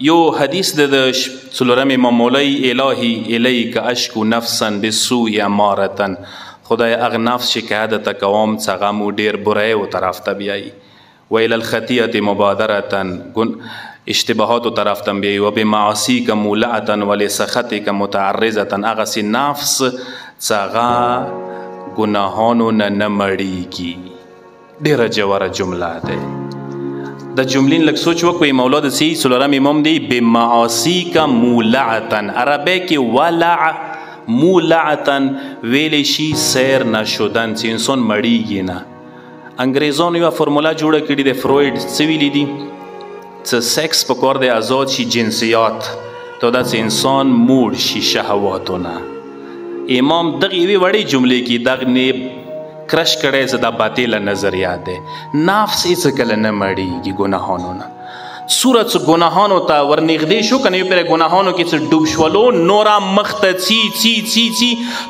یو حدیث د څلورم امام مولوی الهی الیک اشکو نفسا بالسوء امارة خدای اغه نفس چې که د تکوم څنګه مو ډیر برای او طرف ته بیایي و الی الخطیه مبادره اشتباهات و طرف ته بیایي و بمعاصیک مولعه ولسخطک متعرضه اغه سی نفس څنګه گناهانو نه مړیږي. ډیره جوړه جمله ده. د جملین لږ سوچ وکوي. مولا د سی څلورم امام دی بمعاصیک مولعه عربی کې ولع مولعه ویلی شي سیر نشدن چې انسان مړیږي نه. انګریزانو یوه فرموله جوړه کړې د فروید څه ویلي دي چې سیکس پکار دی آزاد شي جنسیات تا دا چې انسان موړ شي شهواتونه. امام دغه یوې وړې جملې کې دغه نه کرش کړی زه دا باطله نظریات دی. نفس هېڅ کله نه مړیږي ګناهانو نه. څومره څه ګناهانو ته ورنږدې شو که نه یو پرې ګناهانو کې څه ډوب شولو نوره مخ ته څي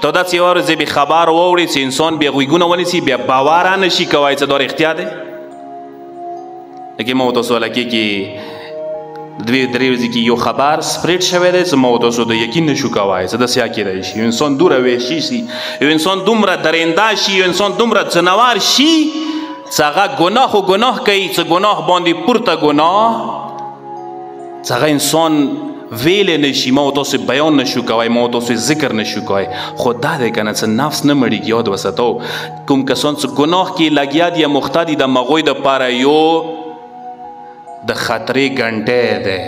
تا دا څه یوه ورځ بې خبر واوړې چې انسان بیا غوږونه ونیسي بیا باور نه شي کوی چې دا رښتیا دی. لکه ما ورته سواله کې دوی درې ورځې کې یو خبر سپریډ شوی دی چې ما تاسو د یقین نشو کوای چې داسې کیدای شي. یو انسان دومره وحشي شي، یو انسان دومره درنده شي، یو انسان دومره ځناور شي چې هغه ګناه خو ګناه کوي چې ګناه باندې پورته ګناه چې هغه انسان ویلی نشي، ما تاسو بیان نشو کوای، ما تاسو ذکر نشو کوای. خو دا دی که نه چې نفس نه مړیږي. یاد وساتو کوم کسان چې ګناه کې لګیا دي یا مخته دي د هغوی دپاره یو د خطرې ګنټی دی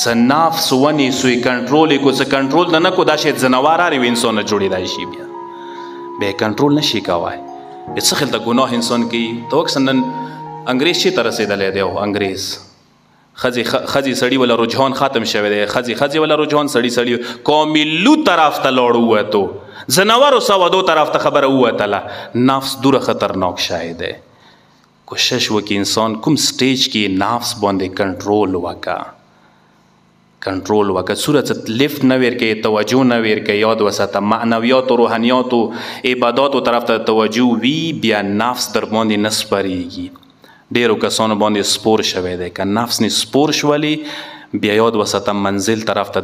څه نفس ونیسوی کنټرول یې کو څه کنټرول نه کو دا شاید ځناور هر یو انسان نه جوړېدای شي بیا یې کنټرول نشي کوای. بیا څه خلته ګناه انسان کوي. ته وکسه نن انګریز چېرته رسېدلی دی؟ او انګریز ښځې سړي والا رجحان ختم شوی دی. ښځې والا رجحان سړي کاملو طرف ته لاړ ووتو، ځناورو سوادو طرف ته خبره ووتله. نفس دوره خطرناک شی دی. کوشش وکړي انسان کوم سټیج کې نفس باندې کنټرول وکړه څومره چې لیفت نه ورکوي، توجه نه ورکوي. یاد وساته معنویاتو روحانیاتو عباداتو طرف ته توجه وي بیا نفس در باندې نه سپریږي. ډیرو کسانو باندې سپور شوی دی. که نفس نه سپور شولي بیا یاد وساته منزل طرف ته د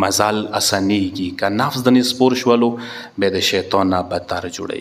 مزل اسانیږي. که نفس د نه سپور شولو بیا د شیطان نه بدتر جوړوي.